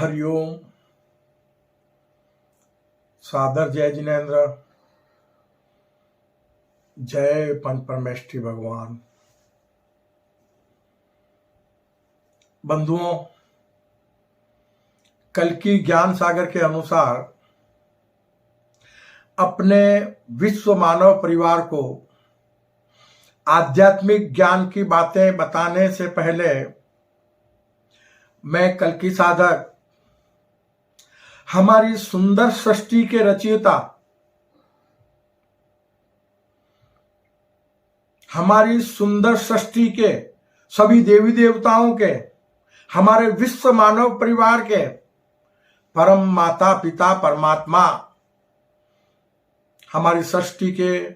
हरिओम। सादर जय जिनेन्द्र। जय पंच परमेष्ठी भगवान। बंधुओं, कल की ज्ञान सागर के अनुसार अपने विश्व मानव परिवार को आध्यात्मिक ज्ञान की बातें बताने से पहले मैं कल की साधक हमारी सुंदर सृष्टि के रचयिता, हमारी सुंदर सृष्टि के सभी देवी देवताओं के, हमारे विश्व मानव परिवार के परम माता पिता परमात्मा, हमारी सृष्टि के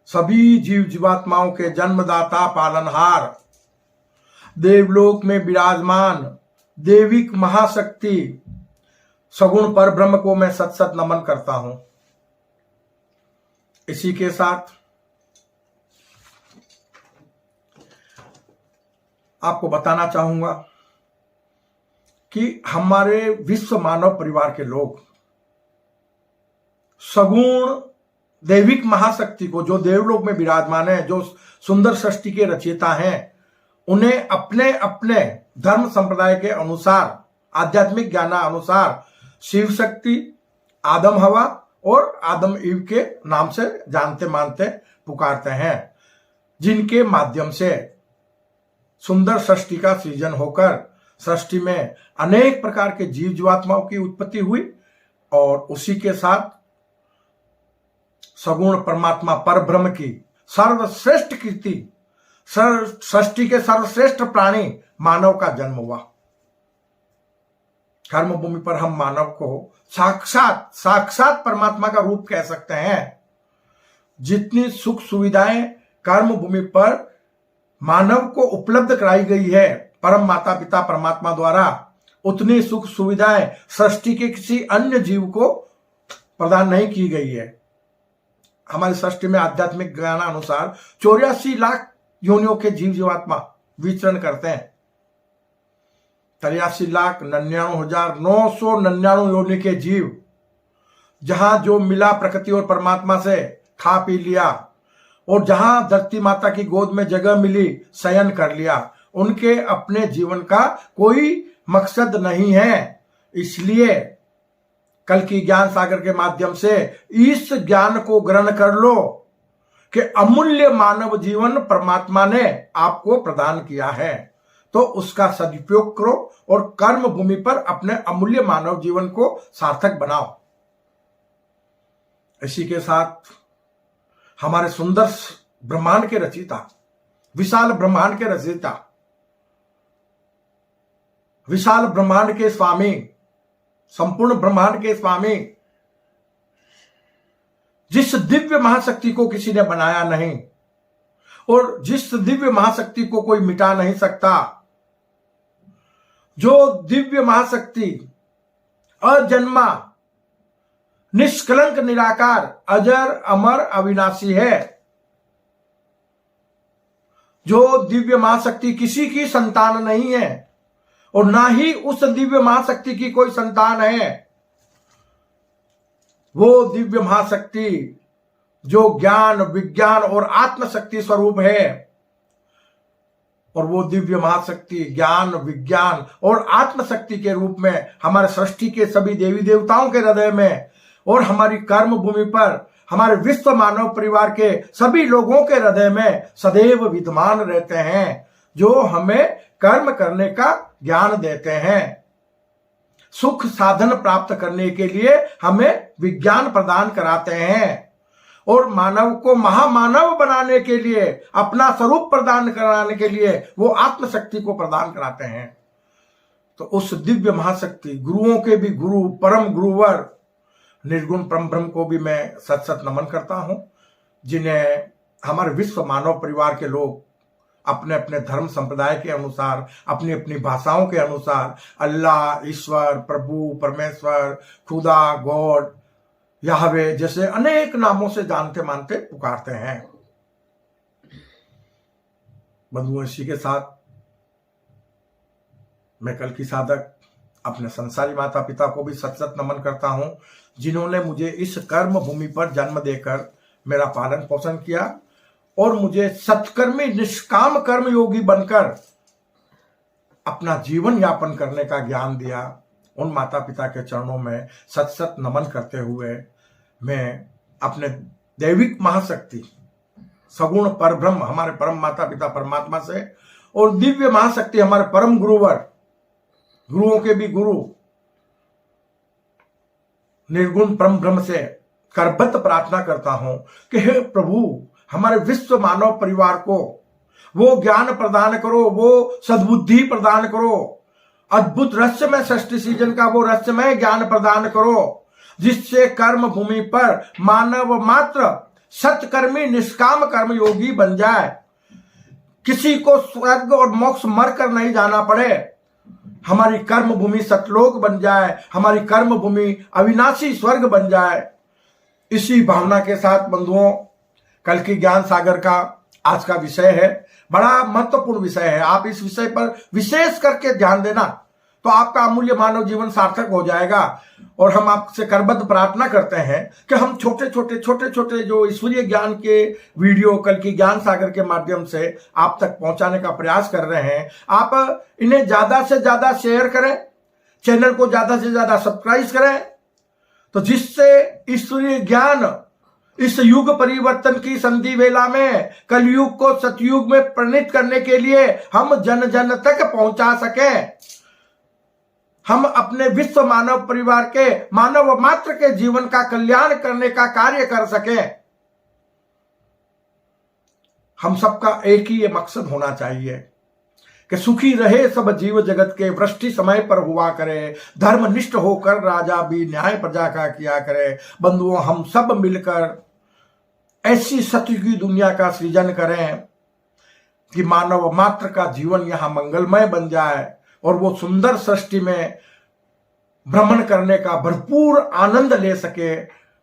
सभी जीव जीवात्माओं के जन्मदाता पालनहार, देवलोक में विराजमान देविक महाशक्ति सगुण पर ब्रह्म को मैं सत सत नमन करता हूं। इसी के साथ आपको बताना चाहूंगा कि हमारे विश्व मानव परिवार के लोग सगुण दैविक महाशक्ति को, जो देवलोक में विराजमान है, जो सुंदर सृष्टि के रचयिता हैं, उन्हें अपने अपने धर्म संप्रदाय के अनुसार, आध्यात्मिक ज्ञान अनुसार शिव शक्ति, आदम हवा और आदम ईव के नाम से जानते मानते पुकारते हैं, जिनके माध्यम से सुंदर सृष्टि का सृजन होकर सृष्टि में अनेक प्रकार के जीव जीवात्माओं की उत्पत्ति हुई और उसी के साथ सगुण परमात्मा पर ब्रह्म की सर्वश्रेष्ठ कृति, सृष्टि के सर्वश्रेष्ठ प्राणी मानव का जन्म हुआ। कर्म भूमि पर हम मानव को साक्षात परमात्मा का रूप कह सकते हैं। जितनी सुख सुविधाएं कर्म भूमि पर मानव को उपलब्ध कराई गई है परम माता पिता परमात्मा द्वारा, उतनी सुख सुविधाएं सृष्टि के किसी अन्य जीव को प्रदान नहीं की गई है। हमारी सृष्टि में आध्यात्मिक ज्ञान अनुसार 84 लाख योनियों के जीव जीवात्मा विचरण करते हैं। 83,99,999 योनि के जीव, जहां जो मिला प्रकृति और परमात्मा से खा पी लिया और जहां धरती माता की गोद में जगह मिली शयन कर लिया, उनके अपने जीवन का कोई मकसद नहीं है। इसलिए कल की ज्ञान सागर के माध्यम से इस ज्ञान को ग्रहण कर लो कि अमूल्य मानव जीवन परमात्मा ने आपको प्रदान किया है, तो उसका सदुपयोग करो और कर्म भूमि पर अपने अमूल्य मानव जीवन को सार्थक बनाओ। इसी के साथ हमारे सुंदर ब्रह्मांड के रचयिता, विशाल ब्रह्मांड के रचयिता, विशाल ब्रह्मांड के स्वामी, संपूर्ण ब्रह्मांड के स्वामी, जिस दिव्य महाशक्ति को किसी ने बनाया नहीं और जिस दिव्य महाशक्ति को कोई मिटा नहीं सकता, जो दिव्य महाशक्ति अजन्मा, निष्कलंक, निराकार, अजर अमर अविनाशी है, जो दिव्य महाशक्ति किसी की संतान नहीं है और ना ही उस दिव्य महाशक्ति की कोई संतान है, वो दिव्य महाशक्ति जो ज्ञान विज्ञान और आत्मशक्ति स्वरूप है, और वो दिव्य महाशक्ति ज्ञान विज्ञान और आत्मशक्ति के रूप में हमारे सृष्टि के सभी देवी देवताओं के हृदय में और हमारी कर्म भूमि पर हमारे विश्व मानव परिवार के सभी लोगों के हृदय में सदैव विद्यमान रहते हैं, जो हमें कर्म करने का ज्ञान देते हैं। सुख साधन प्राप्त करने के लिए हमें विज्ञान प्रदान कराते हैं और मानव को महामानव बनाने के लिए, अपना स्वरूप प्रदान कराने के लिए वो आत्मशक्ति को प्रदान कराते हैं। तो उस दिव्य महाशक्ति, गुरुओं के भी गुरु, परम गुरुवर निर्गुण परम ब्रह्म को भी मैं सत सत नमन करता हूं, जिन्हें हमारे विश्व मानव परिवार के लोग अपने अपने धर्म संप्रदाय के अनुसार, अपनी अपनी भाषाओं के अनुसार अल्लाह, ईश्वर, प्रभु, परमेश्वर, खुदा, गॉड, याहवे जैसे अनेक नामों से जानते मानते पुकारते हैं। बंधुओं, इसी के साथ मैं कल की साधक अपने संसारी माता पिता को भी सत सत नमन करता हूं, जिन्होंने मुझे इस कर्म भूमि पर जन्म देकर मेरा पालन पोषण किया और मुझे सत्कर्मी निष्काम कर्म योगी बनकर अपना जीवन यापन करने का ज्ञान दिया। उन माता पिता के चरणों में सत सत नमन करते हुए मैं अपने दैविक महाशक्ति सगुण परब्रह्म हमारे परम माता पिता परमात्मा से और दिव्य महाशक्ति हमारे परम गुरुवर, गुरुओं के भी गुरु निर्गुण परम ब्रह्म से करबद्ध प्रार्थना करता हूं कि हे प्रभु, हमारे विश्व मानव परिवार को वो ज्ञान प्रदान करो, वो सद्बुद्धि प्रदान करो, अद्भुत रहस्यमय सृष्टि सीजन का वो रहस्यमय ज्ञान प्रदान करो, जिससे कर्म भूमि पर मानव मात्र सत्कर्मी निष्काम कर्म योगी बन जाए, किसी को स्वर्ग और मोक्ष मर कर नहीं जाना पड़े, हमारी कर्म भूमि सतलोक बन जाए, हमारी कर्म भूमि अविनाशी स्वर्ग बन जाए। इसी भावना के साथ बंधुओं, कल की ज्ञान सागर का आज का विषय है, बड़ा महत्वपूर्ण विषय है। आप इस विषय पर विशेष करके ध्यान देना तो आपका अमूल्य मानव जीवन सार्थक हो जाएगा। और हम आपसे करबद्ध प्रार्थना करते हैं कि हम छोटे छोटे जो ईश्वरीय ज्ञान के वीडियो कल की ज्ञान सागर के माध्यम से आप तक पहुंचाने का प्रयास कर रहे हैं, आप इन्हें ज्यादा से ज्यादा शेयर करें, चैनल को ज्यादा से ज्यादा सब्सक्राइब करें, तो जिससे ईश्वरीय ज्ञान इस युग परिवर्तन की संधि वेला में कलयुग को सतयुग में परिणित करने के लिए हम जन जन तक पहुंचा सकें, हम अपने विश्व मानव परिवार के मानव मात्र के जीवन का कल्याण करने का कार्य कर सकें। हम सबका एक ही ये मकसद होना चाहिए कि सुखी रहे सब जीव जगत के, वृष्टि समय पर हुआ करे, धर्मनिष्ठ होकर राजा भी न्याय प्रजा का किया करे। बंधुओं, हम सब मिलकर ऐसी सतयुगी दुनिया का सृजन करें कि मानव मात्र का जीवन यहां मंगलमय बन जाए और वो सुंदर सृष्टि में भ्रमण करने का भरपूर आनंद ले सके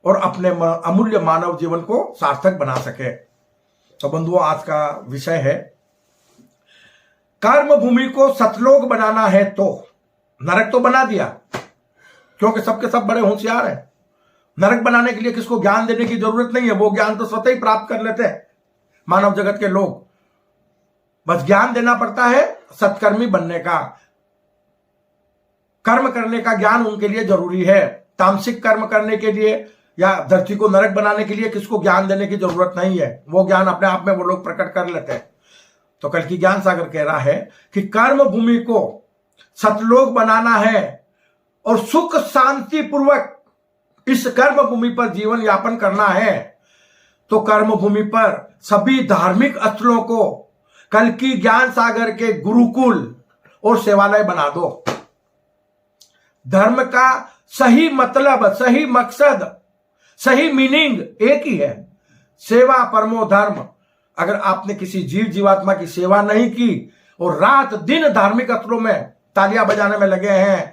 और अपने अमूल्य मानव जीवन को सार्थक बना सके। तो बंधुओं, आज का विषय है कर्म भूमि को सतलोक बनाना है तो नरक तो बना दिया, क्योंकि सबके सब बड़े होशियार हैं। नरक बनाने के लिए किसको ज्ञान देने की जरूरत नहीं है, वो ज्ञान तो स्वतः ही प्राप्त कर लेते हैं मानव जगत के लोग। बस ज्ञान देना पड़ता है सत्कर्मी बनने का, कर्म करने का ज्ञान उनके लिए जरूरी है। तामसिक कर्म करने के लिए या धरती को नरक बनाने के लिए किसको ज्ञान देने की जरूरत नहीं है, वो ज्ञान अपने आप में वो लोग प्रकट कर लेते हैं। तो कल की ज्ञान सागर कह रहा है कि कर्म भूमि को सतलोक बनाना है और सुख शांति पूर्वक इस कर्म भूमि पर जीवन यापन करना है, तो कर्म भूमि पर सभी धार्मिक स्थलों को कल की ज्ञान सागर के गुरुकुल और सेवालय बना दो। धर्म का सही मतलब, सही मकसद, सही मीनिंग एक ही है, सेवा परमो धर्म। अगर आपने किसी जीव जीवात्मा की सेवा नहीं की और रात दिन धार्मिक स्थलों में तालियां बजाने में लगे हैं,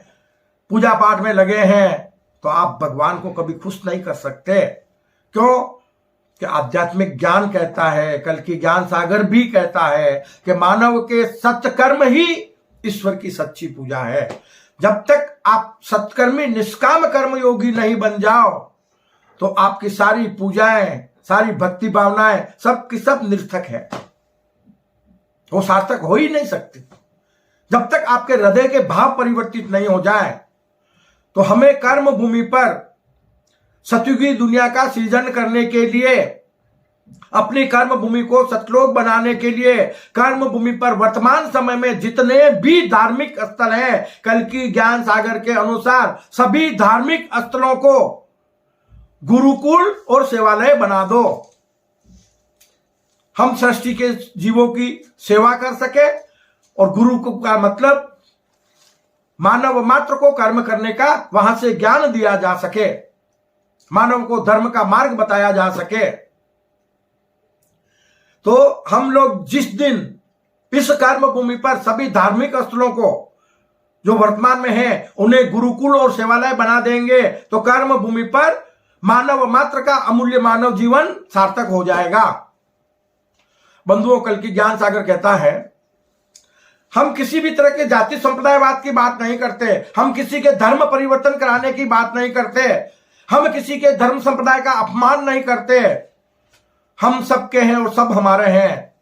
पूजा पाठ में लगे हैं, तो आप भगवान को कभी खुश नहीं कर सकते। क्यों? कि आध्यात्मिक ज्ञान कहता है, कल की ज्ञान सागर भी कहता है कि मानव के सत्कर्म ही ईश्वर की सच्ची पूजा है। जब तक आप सत्कर्मी निष्काम कर्म योगी नहीं बन जाओ तो आपकी सारी पूजाएं, सारी भक्ति भावनाएं सब की सब निर्थक है, वो सार्थक हो ही नहीं सकती। जब तक आपके हृदय के भाव परिवर्तित नहीं हो जाए, तो हमें कर्म भूमि पर सतयुगी दुनिया का सृजन करने के लिए, अपनी कर्म भूमि को सतलोक बनाने के लिए, कर्म भूमि पर वर्तमान समय में जितने भी धार्मिक स्थल हैं, कल की ज्ञान सागर के अनुसार सभी धार्मिक स्थलों को गुरुकुल और सेवालय बना दो। हम सृष्टि के जीवों की सेवा कर सके और गुरु का मतलब मानव मात्र को कर्म करने का वहां से ज्ञान दिया जा सके, मानव को धर्म का मार्ग बताया जा सके। तो हम लोग जिस दिन इस कर्म भूमि पर सभी धार्मिक स्थलों को जो वर्तमान में है उन्हें गुरुकुल और सेवालय बना देंगे, तो कर्म भूमि पर मानव मात्र का अमूल्य मानव जीवन सार्थक हो जाएगा। बंधुओं, कल की ज्ञान सागर कहता है हम किसी भी तरह के जाति संप्रदायवाद की बात नहीं करते, हम किसी के धर्म परिवर्तन कराने की बात नहीं करते, हम किसी के धर्म संप्रदाय का अपमान नहीं करते। हम सबके हैं और सब हमारे हैं।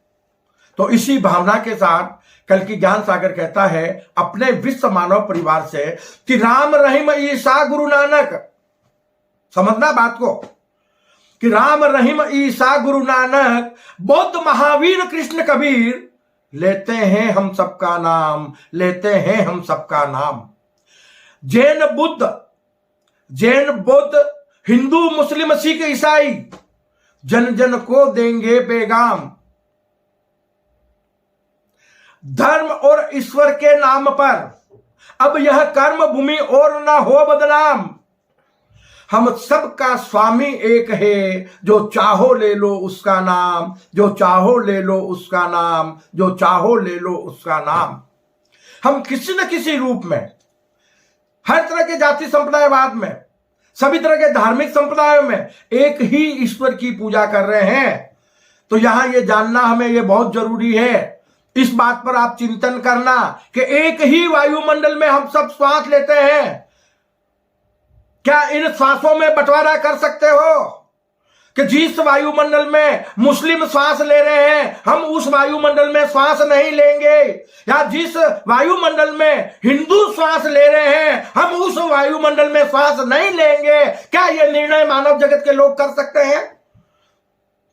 तो इसी भावना के साथ कल की ज्ञान सागर कहता है अपने विश्व मानव परिवार से कि राम रहीम ईसा गुरु नानक, समझना बात को, कि राम रहीम ईसा गुरु नानक बौद्ध महावीर कृष्ण कबीर लेते हैं हम सबका नाम, लेते हैं हम सबका नाम। जैन बौद्ध हिंदू मुस्लिम सिख ईसाई जन जन को देंगे पैगाम। धर्म और ईश्वर के नाम पर अब यह कर्म भूमि और न हो बदनाम। हम सबका स्वामी एक है, जो चाहो ले लो उसका नाम, जो चाहो ले लो उसका नाम, जो चाहो ले लो उसका नाम। हम किसी न किसी रूप में हर तरह के जाति संप्रदायवाद में, सभी तरह के धार्मिक संप्रदायों में एक ही ईश्वर की पूजा कर रहे हैं। तो यहां ये जानना हमें ये बहुत जरूरी है, इस बात पर आप चिंतन करना कि एक ही वायुमंडल में हम सब श्वास लेते हैं। क्या इन श्वासों में बंटवारा कर सकते हो कि जिस वायुमंडल में मुस्लिम श्वास ले रहे हैं हम उस वायुमंडल में श्वास नहीं लेंगे, या जिस वायुमंडल में हिंदू श्वास ले रहे हैं हम उस वायुमंडल में श्वास नहीं लेंगे? क्या यह निर्णय मानव जगत के लोग कर सकते हैं?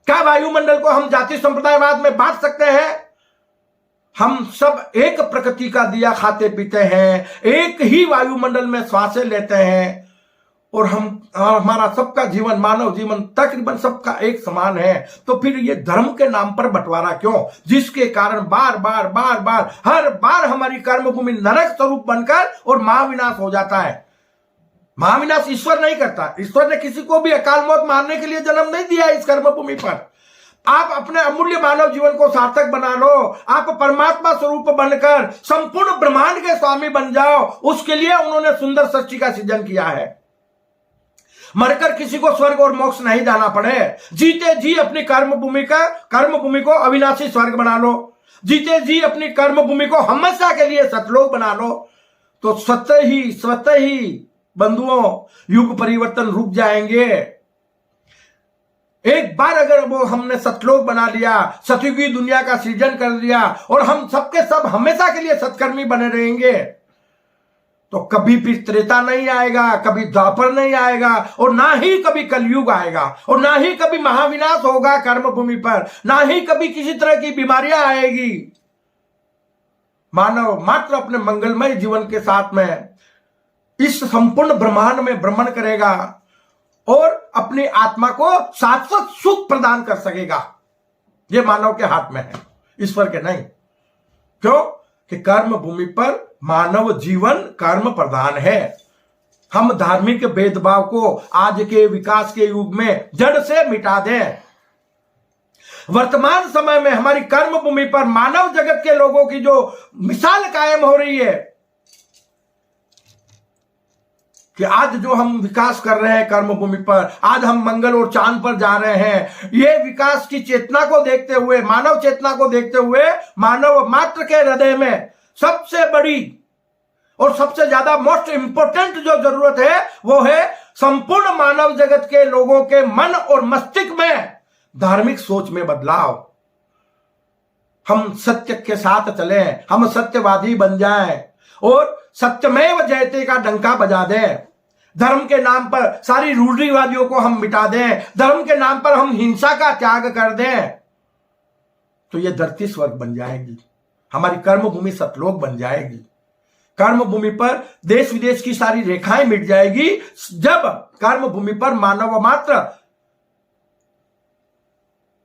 क्या वायुमंडल को हम जाति संप्रदायवाद में बांट सकते हैं? हम सब एक प्रकृति का दिया खाते पीते हैं, एक ही वायुमंडल में श्वासें लेते हैं, और हमारा सबका जीवन, मानव जीवन तकरीबन सबका एक समान है। तो फिर ये धर्म के नाम पर बंटवारा क्यों, जिसके कारण बार बार हर बार हमारी कर्मभूमि नरक स्वरूप बनकर और महाविनाश हो जाता है। महाविनाश ईश्वर नहीं करता, ईश्वर ने किसी को भी अकाल मौत मारने के लिए जन्म नहीं दिया इस कर्मभूमि पर। आप अपने अमूल्य मानव जीवन को सार्थक बना लो, आप परमात्मा स्वरूप बनकर संपूर्ण ब्रह्मांड के स्वामी बन जाओ। उसके लिए उन्होंने सुंदर सृष्टि का सृजन किया है। मरकर किसी को स्वर्ग और मोक्ष नहीं जाना पड़े, जीते जी अपनी कर्मभूमि को अविनाशी स्वर्ग बना लो, जीते जी अपनी कर्मभूमि को हमेशा के लिए सतलोक बना लो। तो स्वतः ही बंधुओं युग परिवर्तन रुक जाएंगे। एक बार अगर वो हमने सतलोक बना लिया, सतयुगी दुनिया का सृजन कर लिया और हम सबके सब हमेशा के लिए सत्कर्मी बने रहेंगे, तो कभी फिर त्रेता नहीं आएगा, कभी द्वापर नहीं आएगा, और ना ही कभी कलयुग आएगा, और ना ही कभी महाविनाश होगा कर्मभूमि पर, ना ही कभी किसी तरह की बीमारियां आएगी। मानव मात्र अपने मंगलमय जीवन के साथ में इस संपूर्ण ब्रह्मांड में भ्रमण करेगा और अपनी आत्मा को शाश्वत सुख प्रदान कर सकेगा। यह मानव के हाथ में है, ईश्वर के नहीं। क्यों कि कर्म भूमि पर मानव जीवन कर्म प्रधान है। हम धार्मिक भेदभाव को आज के विकास के युग में जड़ से मिटा दें। वर्तमान समय में हमारी कर्म भूमि पर मानव जगत के लोगों की जो मिसाल कायम हो रही है कि आज जो हम विकास कर रहे हैं कर्म भूमि पर, आज हम मंगल और चांद पर जा रहे हैं, ये विकास की चेतना को देखते हुए, मानव चेतना को देखते हुए, मानव मात्र के हृदय में सबसे बड़ी और सबसे ज्यादा मोस्ट इंपोर्टेंट जो जरूरत है वो है संपूर्ण मानव जगत के लोगों के मन और मस्तिष्क में धार्मिक सोच में बदलाव। हम सत्य के साथ चलें, हम सत्यवादी बन जाएं और सत्यमेव जयते का डंका बजा दें। धर्म के नाम पर सारी रूढ़िवादियों को हम मिटा दें, धर्म के नाम पर हम हिंसा का त्याग कर दें, तो ये धरती स्वर्ग बन जाएगी, हमारी कर्मभूमि सतलोक बन जाएगी। कर्मभूमि पर देश विदेश की सारी रेखाएं मिट जाएगी जब कर्मभूमि पर मानव मात्र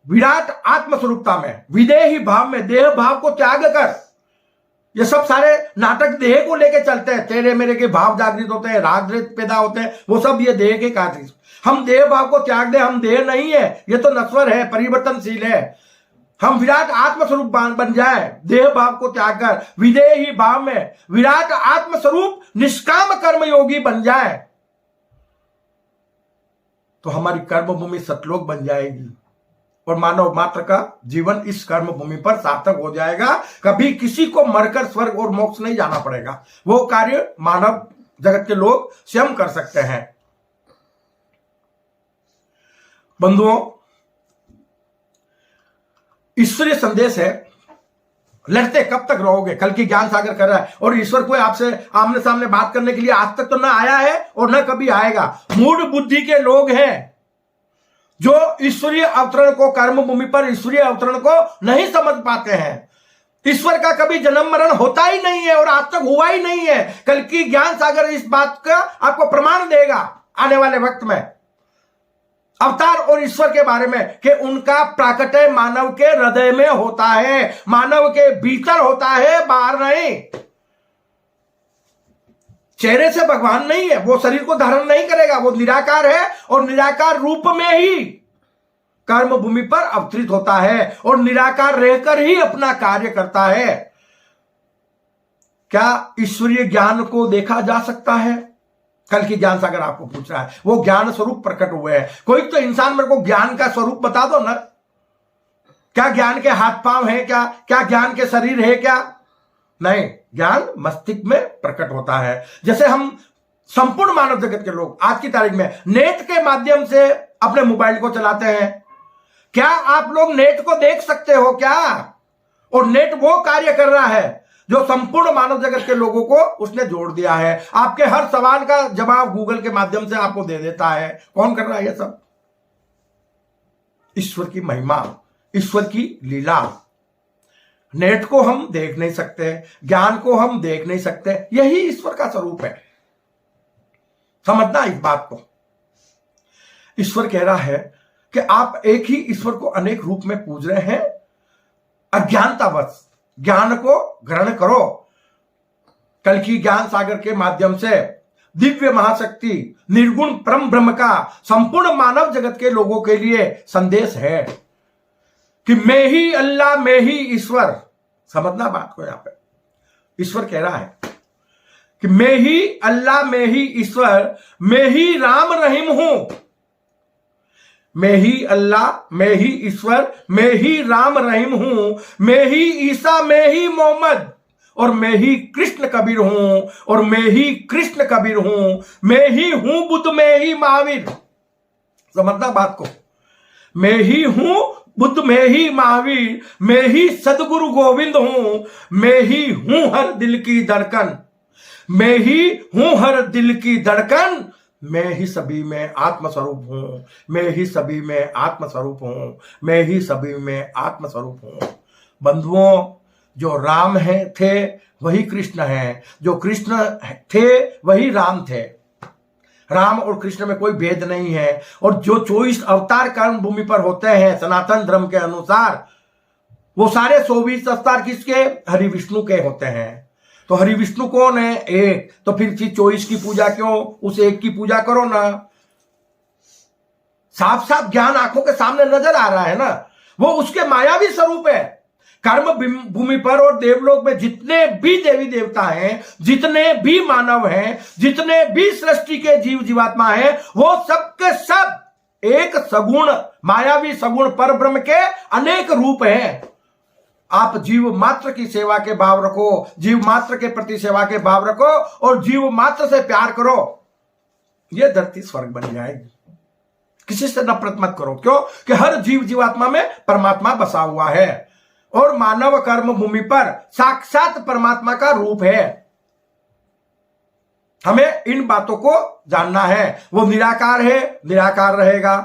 विराट आत्मस्वरूपता में, विदेही भाव में, देह भाव को त्याग कर, ये सब सारे नाटक देह को लेके चलते हैं, तेरे मेरे के भाव जागृत होते हैं, राग द्वेष पैदा होते हैं, वो सब ये देह के कार्य। हम देह भाव को त्याग दें, हम देह नहीं है, ये तो नश्वर है, परिवर्तनशील है। हम विराट आत्मस्वरूप बन जाए, देह भाव को त्याग कर विदेही भाव में विराट आत्मस्वरूप निष्काम कर्मयोगी बन जाए, तो हमारी कर्मभूमि सतलोक बन जाएगी। और मानव मात्र का जीवन इस कर्म भूमि पर सार्थक हो जाएगा। कभी किसी को मरकर स्वर्ग और मोक्ष नहीं जाना पड़ेगा। वो कार्य मानव जगत के लोग स्वयं कर सकते हैं। बंधुओं, ईश्वरीय संदेश है, लड़ते कब तक रहोगे? कल की ज्ञान सागर कर रहा है और ईश्वर कोई आपसे आमने सामने बात करने के लिए आज तक तो ना आया है और ना कभी आएगा। मूढ़ बुद्धि के लोग हैं जो ईश्वरीय अवतरण को, कर्म भूमि पर ईश्वरीय अवतरण को नहीं समझ पाते हैं। ईश्वर का कभी जन्म मरण होता ही नहीं है और आज तक हुआ ही नहीं है। कल की ज्ञान सागर इस बात का आपको प्रमाण देगा आने वाले वक्त में, अवतार और ईश्वर के बारे में, कि उनका प्राकट्य मानव के हृदय में होता है, मानव के भीतर होता है, बाहर नहीं। चेहरे से भगवान नहीं है, वो शरीर को धारण नहीं करेगा, वो निराकार है और निराकार रूप में ही कर्म भूमि पर अवतरित होता है और निराकार रहकर ही अपना कार्य करता है। क्या ईश्वरीय ज्ञान को देखा जा सकता है? कल की ज्ञान सागर आपको पूछ रहा है। वो ज्ञान स्वरूप प्रकट हुए हैं। कोई तो इंसान मेरे को ज्ञान का स्वरूप बता दो ना। क्या ज्ञान के हाथ पांव है? क्या ज्ञान के शरीर है? क्या नहीं, ज्ञान मस्तिष्क में प्रकट होता है। जैसे हम संपूर्ण मानव जगत के लोग आज की तारीख में नेट के माध्यम से अपने मोबाइल को चलाते हैं। क्या आप लोग नेट को देख सकते हो क्या? और नेट वो कार्य कर रहा है जो संपूर्ण मानव जगत के लोगों को उसने जोड़ दिया है। आपके हर सवाल का जवाब गूगल के माध्यम से आपको दे देता है। कौन कर रहा है ये सब? ईश्वर की महिमा, ईश्वर की लीला। नेट को हम देख नहीं सकते, ज्ञान को हम देख नहीं सकते, यही ईश्वर का स्वरूप है। समझना इस बात को। ईश्वर कह रहा है कि आप एक ही ईश्वर को अनेक रूप में पूज रहे हैं। अज्ञानतावश ज्ञान को ग्रहण करो। कल की ज्ञान सागर के माध्यम से दिव्य महाशक्ति निर्गुण परम ब्रह्म का संपूर्ण मानव जगत के लोगों के लिए संदेश है कि मैं ही अल्लाह, मैं ही ईश्वर। समझना बात को। यहां पे ईश्वर कह रहा है कि मैं ही अल्लाह, मैं ही ईश्वर, मैं ही राम रहीम हूं। मैं ही अल्लाह, मैं ही ईश्वर, मैं ही राम रहीम हूं, मैं ही ईसा, मैं ही मोहम्मद, और मैं ही कृष्ण कबीर हूं, और मैं ही कृष्ण कबीर हूं, मैं ही हूं बुद्ध, मैं ही महावीर। समझना बात को। मैं ही हूं बुद्ध, मैं ही महावीर, मैं ही सदगुरु गोविंद हूं, मैं ही हूं हर दिल की धड़कन, मैं ही हूं हर दिल की धड़कन, मैं ही सभी में आत्मस्वरूप हूं, मैं ही सभी में आत्मस्वरूप हूं, मैं ही सभी में आत्मस्वरूप हूं। बंधुओं, जो राम थे वही कृष्ण हैं, जो कृष्ण थे वही राम थे। राम और कृष्ण में कोई भेद नहीं है। और जो 24 अवतार कर्म भूमि पर होते हैं सनातन धर्म के अनुसार, वो सारे 24 अवतार किसके? हरि विष्णु के होते हैं। तो हरि विष्णु कौन है? एक। तो फिर 24 की पूजा क्यों? उस एक की पूजा करो ना। साफ साफ ज्ञान आंखों के सामने नजर आ रहा है ना। वो उसके मायावी स्वरूप है। कर्म भूमि पर और देवलोक में जितने भी देवी देवता हैं, जितने भी मानव हैं, जितने भी सृष्टि के जीव जीवात्मा हैं, वो सबके सब एक सगुण मायावी सगुण पर ब्रह्म के अनेक रूप हैं। आप जीव मात्र की सेवा के भाव रखो, जीव मात्र के प्रति सेवा के भाव रखो और जीव मात्र से प्यार करो, यह धरती स्वर्ग बन जाएगी। किसी से नफरत मत करो। क्यों? कि हर जीव जीवात्मा में परमात्मा बसा हुआ है और मानव कर्म भूमि पर साक्षात परमात्मा का रूप है। हमें इन बातों को जानना है। वो निराकार है, निराकार रहेगा।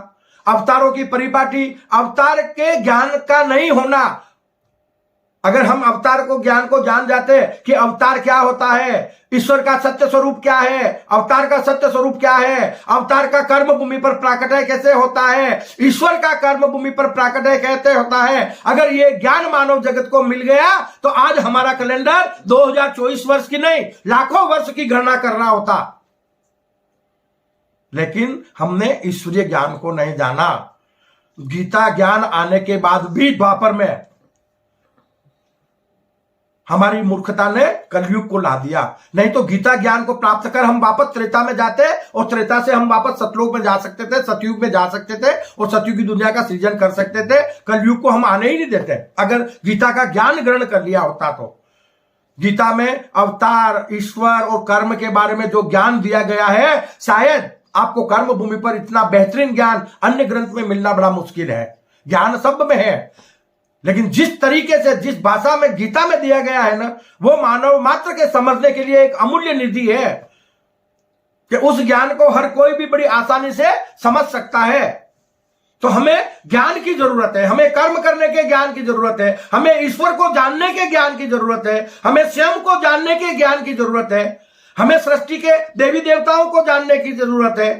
अवतारों की परिपाटी अवतार के ज्ञान का नहीं होना। अगर हम अवतार को ज्ञान को जान जाते कि अवतार क्या होता है, ईश्वर का सत्य स्वरूप क्या है, अवतार का सत्य स्वरूप क्या है, अवतार का कर्म भूमि पर प्राकट्य कैसे होता है, ईश्वर का कर्म भूमि पर प्राकट्य कैसे होता है, अगर ये ज्ञान मानव जगत को मिल गया तो आज हमारा कैलेंडर 2024 वर्ष की नहीं लाखों वर्ष की गणना कर रहा होता। लेकिन हमने ईश्वरीय ज्ञान को नहीं जाना। गीता ज्ञान आने के बाद भी द्वापर में हमारी मूर्खता ने कलयुग को ला दिया। नहीं तो गीता ज्ञान को प्राप्त कर हम वापस त्रेता में जाते और त्रेता से हम वापस सतलोक में जा सकते थे, सतयुग में जा सकते थे और सतयुग की दुनिया का सृजन कर सकते थे। कलयुग को हम आने ही नहीं देते अगर गीता का ज्ञान ग्रहण कर लिया होता तो। गीता में अवतार, ईश्वर और कर्म के बारे में जो ज्ञान दिया गया है, शायद आपको कर्म भूमि पर इतना बेहतरीन ज्ञान अन्य ग्रंथ में मिलना बड़ा मुश्किल है। ज्ञान सब में है, लेकिन जिस तरीके से, जिस भाषा में गीता में दिया गया है ना, वो मानव मात्र के समझने के लिए एक अमूल्य निधि है कि उस ज्ञान को हर कोई भी बड़ी आसानी से समझ सकता है। तो हमें ज्ञान की जरूरत है, हमें कर्म करने के ज्ञान की जरूरत है, हमें ईश्वर को जानने के ज्ञान की जरूरत है, हमें स्वयं को जानने के ज्ञान की जरूरत है, हमें सृष्टि के देवी देवताओं को जानने की जरूरत है।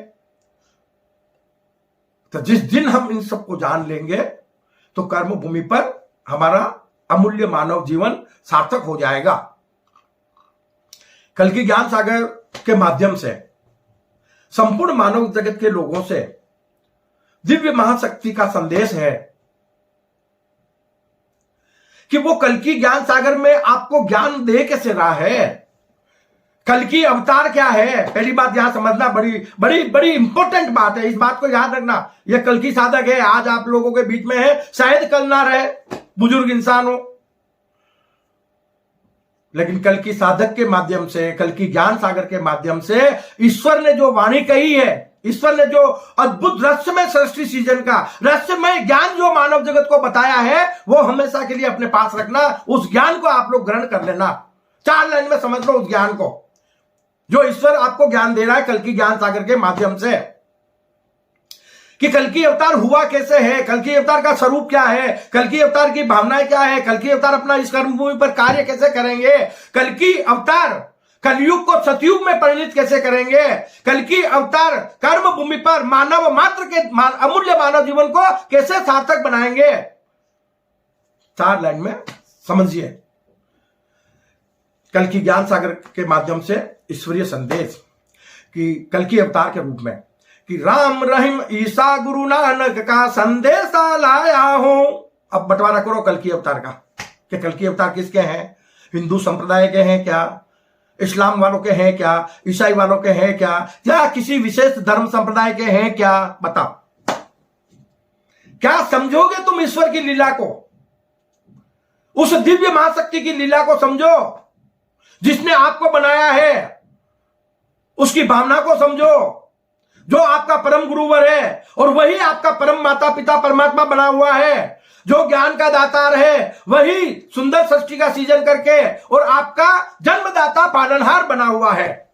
तो जिस दिन हम इन सबको जान लेंगे तो कर्म भूमि पर हमारा अमूल्य मानव जीवन सार्थक हो जाएगा। कल की ज्ञान सागर के माध्यम से संपूर्ण मानव जगत के लोगों से दिव्य महाशक्ति का संदेश है कि वो कल की ज्ञान सागर में आपको ज्ञान दे कैसे रहा है। कल की अवतार क्या है, पहली बात यहां समझना बड़ी बड़ी बड़ी इंपॉर्टेंट बात है। इस बात को याद रखना। यह कल की साधक है, आज आप लोगों के बीच में है, शायद कल ना रहे, बुजुर्ग इंसान हो, लेकिन कल की साधक के माध्यम से, कल की ज्ञान सागर के माध्यम से ईश्वर ने जो वाणी कही है, ईश्वर ने जो अद्भुत रहस्यमय सृष्टि सृजन का रहस्यमय ज्ञान जो मानव जगत को बताया है, वो हमेशा के लिए अपने पास रखना। उस ज्ञान को आप लोग ग्रहण कर लेना। 4 लाइन में समझ लो उस ज्ञान को जो ईश्वर आपको ज्ञान दे रहा है कल की ज्ञान सागर के माध्यम से, कि कल की अवतार हुआ कैसे है, कल की अवतार का स्वरूप क्या है, कल की अवतार की भावनाएं क्या है, कल की अवतार अपना इस कर्मभूमि पर कार्य कैसे करेंगे, कल की अवतार कलयुग को सतयुग में परिणित कैसे करेंगे, कल की अवतार कर्म भूमि पर मानव मात्र के अमूल्य मानव जीवन को कैसे सार्थक बनाएंगे। 4 लाइन में समझिए कल की ज्ञान सागर के माध्यम से ईश्वरीय संदेश कि कल की अवतार के रूप में कि राम रहीम ईसा गुरु नानक का संदेशा लाया हूं। अब बंटवारा करो कल की अवतार का कि कल की अवतार किसके हैं, हिंदू संप्रदाय के हैं क्या, इस्लाम वालों के हैं क्या, ईसाई वालों के हैं क्या, या किसी विशेष धर्म संप्रदाय के हैं क्या। बताओ क्या समझोगे तुम ईश्वर की लीला को, उस दिव्य महाशक्ति की लीला को समझो जिसने आपको बनाया है, उसकी भावना को समझो, जो आपका परम गुरुवर है और वही आपका परम माता पिता परमात्मा बना हुआ है, जो ज्ञान का दातार है, वही सुंदर सृष्टि का सृजन करके और आपका जन्मदाता पालनहार बना हुआ है।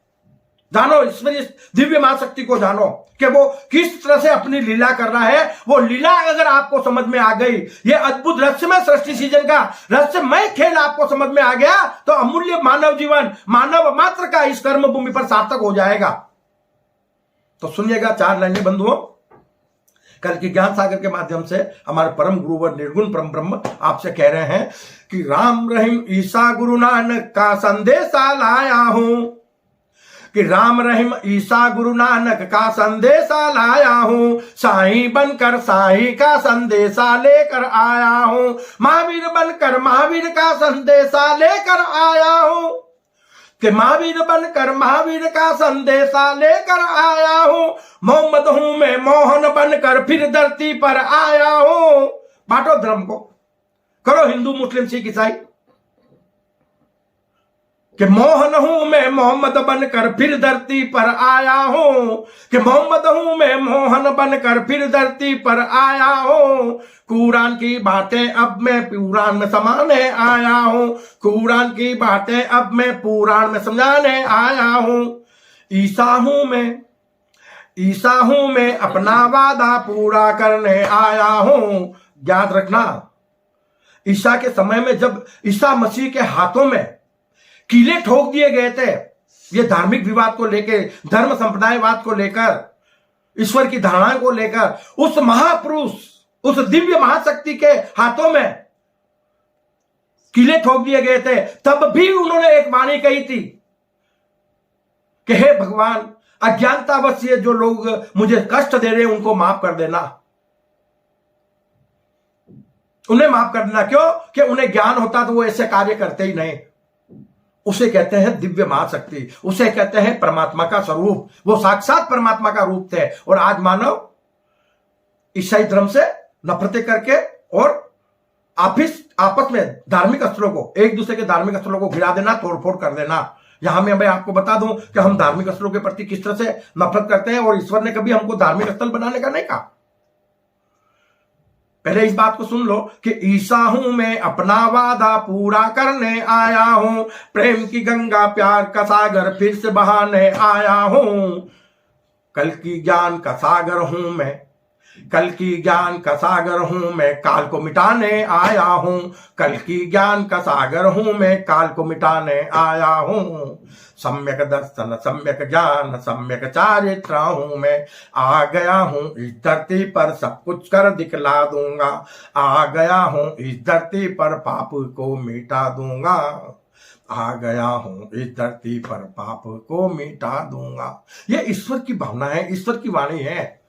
जानो ईश्वरीय दिव्य महाशक्ति को, जानो कि वो किस तरह से अपनी लीला कर रहा है। वो लीला अगर आपको समझ में आ गई, ये अद्भुत रहस्यमय सृष्टि सृजन का रहस्यमय खेल आपको समझ में आ गया, तो अमूल्य मानव जीवन मानव मात्र का इस कर्म भूमि पर सार्थक हो जाएगा। तो सुनिएगा 4 लाइनें बंधुओं, कल की ज्ञान सागर के माध्यम से हमारे परम गुरुवर निर्गुण परम ब्रह्म आपसे कह रहे हैं कि राम रहीम ईसा गुरु नानक का संदेशा लाया हूं, कि राम रहीम ईसा गुरु नानक का संदेशा लाया हूं, साईं बनकर साईं का संदेशा लेकर आया हूं, महावीर बनकर महावीर का संदेशा लेकर आया हूं, कि महावीर बनकर महावीर का संदेशा लेकर आया हूं, मोहम्मद हूं मैं मोहन बनकर फिर धरती पर आया हूं। बांटो धर्म को, करो हिंदू मुस्लिम सिख ईसाई, कि मोहन हूं मैं मोहम्मद बनकर फिर धरती पर आया हूं, कि मोहम्मद हूं मैं मोहन बनकर फिर धरती पर आया हूं, कुरान की बातें अब मैं पुराण में समाने आया हूं, कुरान की बातें अब मैं पुराण में समझाने आया हूं, ईसा हूं मैं अपना वादा पूरा करने आया हूं। याद रखना ईसा के समय में जब ईसा मसीह के हाथों में कीले ठोक दिए गए थे, ये धार्मिक विवाद को लेकर, धर्म संप्रदायवाद को लेकर, ईश्वर की धारणाओं को लेकर, उस महापुरुष उस दिव्य महाशक्ति के हाथों में कीले ठोक दिए गए थे, तब भी उन्होंने एक वाणी कही थी कि हे भगवान, अज्ञानतावश ये जो लोग मुझे कष्ट दे रहे हैं उनको माफ कर देना। उन्हें माफ कर देना। क्यों? कि उन्हें ज्ञान होता तो वो ऐसे कार्य करते ही नहीं। उसे कहते हैं दिव्य महाशक्ति, उसे कहते हैं परमात्मा का स्वरूप। वो साक्षात परमात्मा का रूप थे। और आज मानव ईसाई धर्म से नफरतें करके और आपस में धार्मिक स्थलों को, एक दूसरे के धार्मिक स्थलों को गिरा देना, तोड़फोड़ कर देना। यहां मैं आपको बता दूं कि हम धार्मिक स्थलों के प्रति किस तरह से नफरत करते हैं, और ईश्वर ने कभी हमको धार्मिक स्थल बनाने का नहीं कहा। पहले इस बात को सुन लो कि ईसा हूं मैं, अपना वादा पूरा करने आया हूं, प्रेम की गंगा प्यार का सागर फिर से बहाने आया हूं। कल की ज्ञान का सागर हूं मैं, कल की ज्ञान का सागर हूं मैं, काल को मिटाने आया हूं। कल की ज्ञान का सागर हूं मैं, काल को मिटाने आया हूं। सम्यक दर्शन, सम्यक ज्ञान, सम्यक चारित्र हूं मैं। आ गया हूं इस धरती पर, सब कुछ कर दिखला दूंगा। आ गया हूं इस धरती पर, पाप को मिटा दूंगा। आ गया हूं इस धरती पर, पाप को मिटा दूंगा। ये ईश्वर की भावना है, ईश्वर की वाणी है।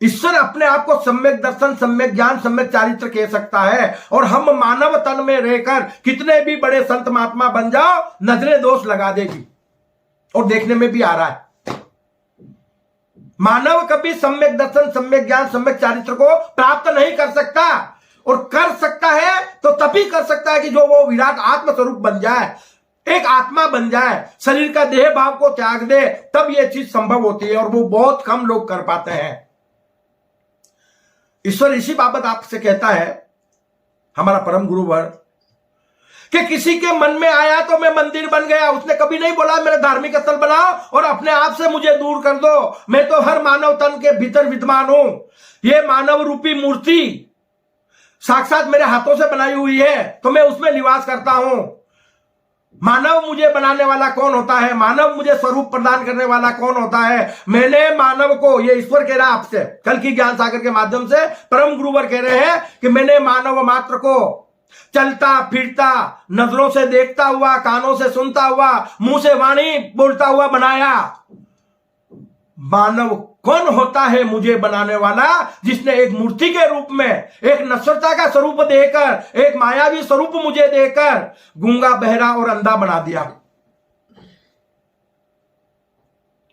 ईश्वर अपने आप को सम्यक दर्शन, सम्यक ज्ञान, सम्यक चारित्र कह सकता है। और हम मानव तन में रहकर कितने भी बड़े संत महात्मा बन जाओ, नजरें दोष लगा देगी। और देखने में भी आ रहा है। मानव कभी सम्यक दर्शन, सम्यक ज्ञान, सम्यक चारित्र को प्राप्त नहीं कर सकता। और कर सकता है तो तभी कर सकता है कि जो वो विराट आत्म स्वरूप बन जाए, एक आत्मा बन जाए, शरीर का देह भाव को त्याग दे, तब ये चीज संभव होती है। और वो बहुत कम लोग कर पाते हैं। ईश्वर इसी बाबत आपसे कहता है, हमारा परम गुरुवर, कि किसी के मन में आया तो मैं मंदिर बन गया। उसने कभी नहीं बोला मेरा धार्मिक स्थल बनाओ और अपने आप से मुझे दूर कर दो। मैं तो हर मानव तन के भीतर विद्यमान हूं। ये मानव रूपी मूर्ति साक्षात मेरे हाथों से बनाई हुई है, तो मैं उसमें निवास करता हूं। मानव मुझे बनाने वाला कौन होता है? मानव मुझे स्वरूप प्रदान करने वाला कौन होता है? मैंने मानव को, ये ईश्वर कह रहा है आपसे, कल की ज्ञान सागर के माध्यम से परम गुरुवर कह रहे हैं कि मैंने मानव मात्र को चलता फिरता, नजरों से देखता हुआ, कानों से सुनता हुआ, मुंह से वाणी बोलता हुआ बनाया। मानव कौन होता है मुझे बनाने वाला? जिसने एक मूर्ति के रूप में, एक नश्वरता का स्वरूप देकर, एक मायावी स्वरूप मुझे देकर गूंगा, बहरा और अंधा बना दिया।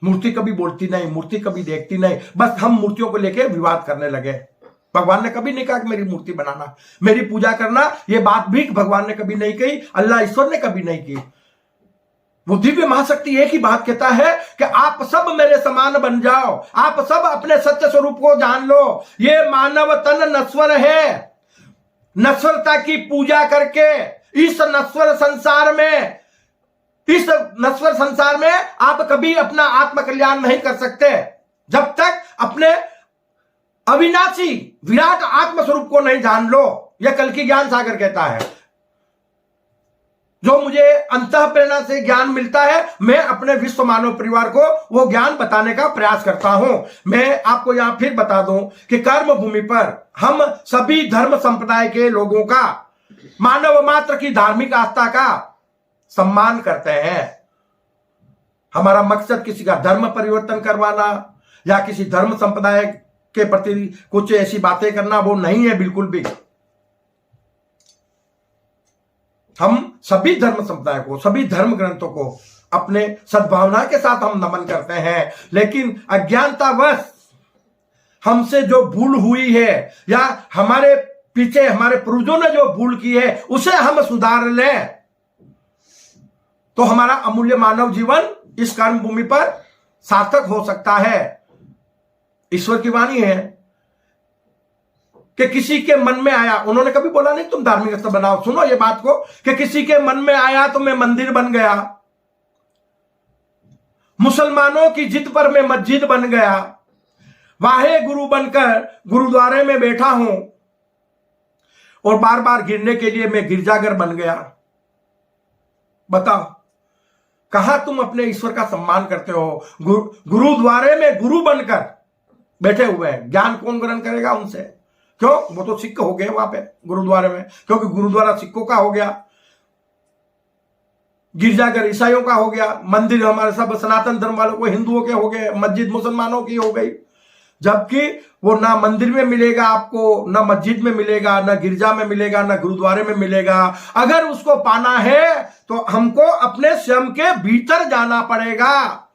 मूर्ति कभी बोलती नहीं, मूर्ति कभी देखती नहीं, बस हम मूर्तियों को लेकर विवाद करने लगे। भगवान ने कभी नहीं कहा कि मेरी मूर्ति बनाना, मेरी पूजा करना, यह बात भी भगवान ने कभी नहीं कही, अल्लाह ईश्वर ने कभी नहीं की। वो दिव्य महाशक्ति एक ही बात कहता है कि आप सब मेरे समान बन जाओ, आप सब अपने सत्य स्वरूप को जान लो। ये मानव तन नश्वर है। नश्वरता की पूजा करके इस नश्वर संसार में आप कभी अपना आत्म कल्याण नहीं कर सकते, जब तक अपने अविनाशी विराट आत्म स्वरूप को नहीं जान लो। यह कल की ज्ञान सागर कहता है। जो मुझे अंतः प्रेरणा से ज्ञान मिलता है, मैं अपने विश्व मानव परिवार को वो ज्ञान बताने का प्रयास करता हूं। मैं आपको यहां फिर बता दूं कि कर्म भूमि पर हम सभी धर्म संप्रदाय के लोगों का, मानव मात्र की धार्मिक आस्था का सम्मान करते हैं। हमारा मकसद किसी का धर्म परिवर्तन करवाना या किसी धर्म संप्रदाय के प्रति कुछ ऐसी बातें करना वो नहीं है, बिल्कुल भी। हम सभी धर्म संप्रदाय को, सभी धर्म ग्रंथों को अपने सद्भावना के साथ हम नमन करते हैं। लेकिन अज्ञानतावश हमसे जो भूल हुई है या हमारे पीछे हमारे पूर्वजों ने जो भूल की है, उसे हम सुधार लें तो हमारा अमूल्य मानव जीवन इस कर्म भूमि पर सार्थक हो सकता है। ईश्वर की वाणी है कि किसी के मन में आया, उन्होंने कभी बोला नहीं तुम धार्मिक स्थल बनाओ। सुनो ये बात को, कि किसी के मन में आया तो मैं मंदिर बन गया, मुसलमानों की जिद पर मैं मस्जिद बन गया, वाहे गुरु बनकर गुरुद्वारे में बैठा हूं और बार बार गिरने के लिए मैं गिरजाघर बन गया। बताओ, कहां तुम अपने ईश्वर का सम्मान करते हो? गुरुद्वारे में गुरु बनकर बैठे हुए हैं। ज्ञान कौन ग्रहण करेगा उनसे? क्यों? वो तो सिख हो गए वहां पे गुरुद्वारे में, क्योंकि गुरुद्वारा सिखों का हो गया, गिरजाघर ईसाइयों का हो गया, मंदिर हमारे सब सनातन धर्म वालों को, हिंदुओं के हो गए, मस्जिद मुसलमानों की हो गई। जबकि वो ना मंदिर में मिलेगा आपको, ना मस्जिद में मिलेगा, ना गिरजा में मिलेगा, ना गुरुद्वारे में मिलेगा। अगर उसको पाना है तो हमको अपने स्वयं के भीतर जाना पड़ेगा।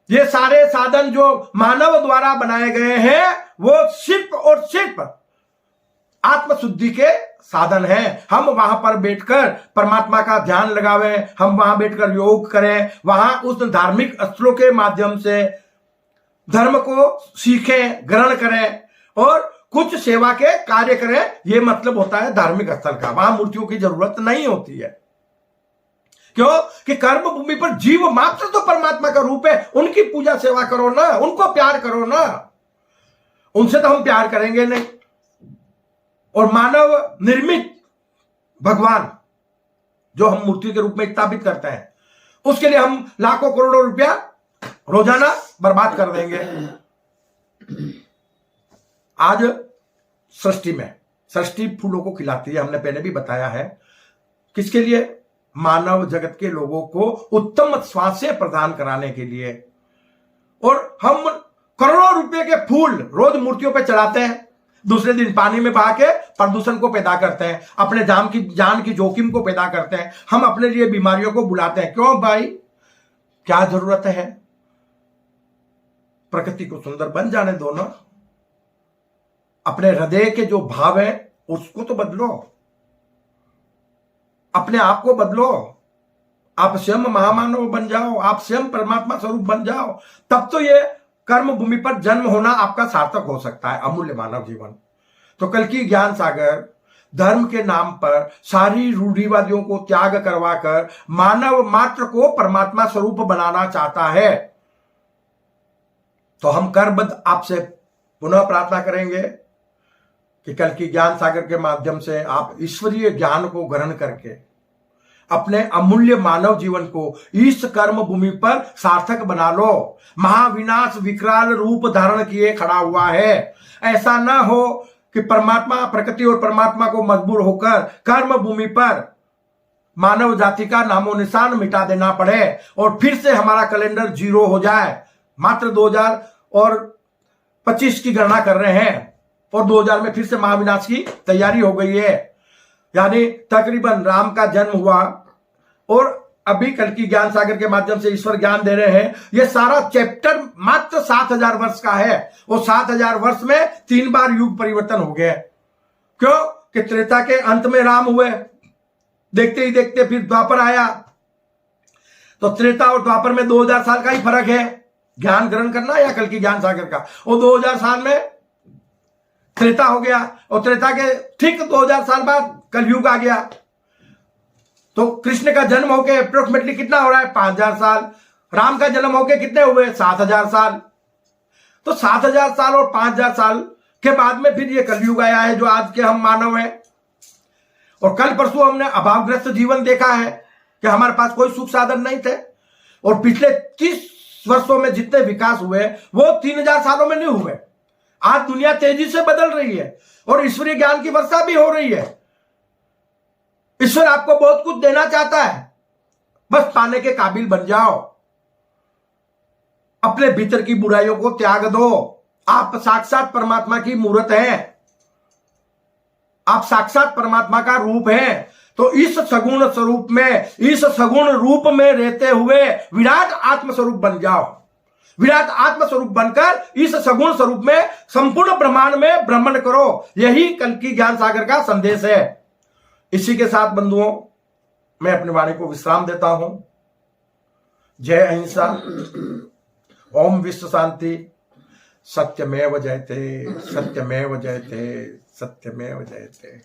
ये सारे साधन जो मानव द्वारा बनाए गए हैं वो सिर्फ और सिर्फ आत्मशुद्धि के साधन है। हम वहां पर बैठकर परमात्मा का ध्यान लगावें, हम वहां बैठकर योग करें, वहां उस धार्मिक स्थलों के माध्यम से धर्म को सीखें, ग्रहण करें और कुछ सेवा के कार्य करें। यह मतलब होता है धार्मिक स्थल का। वहां मूर्तियों की जरूरत नहीं होती है। क्यों कि कर्म भूमि पर जीव मात्र तो परमात्मा का रूप है। उनकी पूजा सेवा करो ना, उनको प्यार करो ना। उनसे तो हम प्यार करेंगे नहीं। और मानव निर्मित भगवान जो हम मूर्ति के रूप में स्थापित करते हैं, उसके लिए हम लाखों करोड़ों रुपया रोजाना बर्बाद कर देंगे। आज सृष्टि फूलों को खिलाती है, हमने पहले भी बताया है। किसके लिए? मानव जगत के लोगों को उत्तम स्वास्थ्य प्रदान कराने के लिए। और हम करोड़ों रुपए के फूल रोज मूर्तियों पे चढ़ाते हैं, दूसरे दिन पानी में बहा के प्रदूषण को पैदा करते हैं, अपने जान की जोखिम को पैदा करते हैं। हम अपने लिए बीमारियों को बुलाते हैं। क्यों भाई? क्या जरूरत है? प्रकृति को सुंदर बन जाने दो ना। अपने हृदय के जो भाव है उसको तो बदलो, अपने आप को बदलो। आप स्वयं महामानव बन जाओ, आप स्वयं परमात्मा स्वरूप बन जाओ, तब तो ये कर्म भूमि पर जन्म होना आपका सार्थक हो सकता है, अमूल्य मानव जीवन। तो कल की ज्ञान सागर धर्म के नाम पर सारी रूढ़िवादियों को त्याग करवाकर मानव मात्र को परमात्मा स्वरूप बनाना चाहता है। तो हम करबद्ध आपसे पुनः प्रार्थना करेंगे कि कल की ज्ञान सागर के माध्यम से आप ईश्वरीय ज्ञान को ग्रहण करके अपने अमूल्य मानव जीवन को इस कर्म भूमि पर सार्थक बना लो। महाविनाश विकराल रूप धारण किए खड़ा हुआ है। ऐसा ना हो कि परमात्मा, प्रकृति और परमात्मा को मजबूर होकर कर्म भूमि पर मानव जाति का नामो निशान मिटा देना पड़े और फिर से हमारा कैलेंडर जीरो हो जाए। मात्र 2025 की गणना कर रहे हैं और 2000 में फिर से महाविनाश की तैयारी हो गई है। यानी तकरीबन राम का जन्म हुआ और अभी कल की ज्ञान सागर के माध्यम से ईश्वर ज्ञान दे रहे हैं। यह सारा चैप्टर मात्र 7000 वर्ष का है और 7000 वर्ष में 3 बार युग परिवर्तन हो गए। क्यों कि त्रेता के अंत में राम हुए, देखते ही देखते फिर द्वापर आया। तो त्रेता और द्वापर में 2000 साल का ही फर्क है। ज्ञान ग्रहण करना या कल की ज्ञान सागर का। और 2000 साल में त्रेता हो गया और त्रेता के ठीक 2000 साल बाद कलयुग आ गया। तो कृष्ण का जन्म होके अप्रोक्सीमेटली कितना हो रहा है? 5000 साल। राम का जन्म होके कितने हुए? 7000 साल। तो 7000 साल और 5000 साल के बाद में फिर ये कलयुग आया है जो आज के हम मानव हैं। और कल परसों हमने अभावग्रस्त जीवन देखा है कि हमारे पास कोई सुख साधन नहीं थे। और पिछले 30 वर्षों में जितने विकास हुए वो 3000 सालों में नहीं हुए। आज दुनिया तेजी से बदल रही है और ईश्वरीय ज्ञान की वर्षा भी हो रही है। ईश्वर आपको बहुत कुछ देना चाहता है, बस पाने के काबिल बन जाओ। अपने भीतर की बुराइयों को त्याग दो। आप साक्षात परमात्मा की मूर्त हैं, आप साक्षात परमात्मा का रूप हैं। तो इस सगुण स्वरूप में, इस सगुण रूप में रहते हुए विराट आत्मस्वरूप बन जाओ। विराट आत्मस्वरूप बनकर इस सगुण स्वरूप में संपूर्ण ब्रह्मांड में भ्रमण करो। यही कल की ज्ञान सागर का संदेश है। इसी के साथ बंधुओं मैं अपनी वाणी को विश्राम देता हूं। जय अहिंसा, ओम विश्व शांति। सत्यमेव जयते, सत्यमेव जयते, सत्यमेव जयते।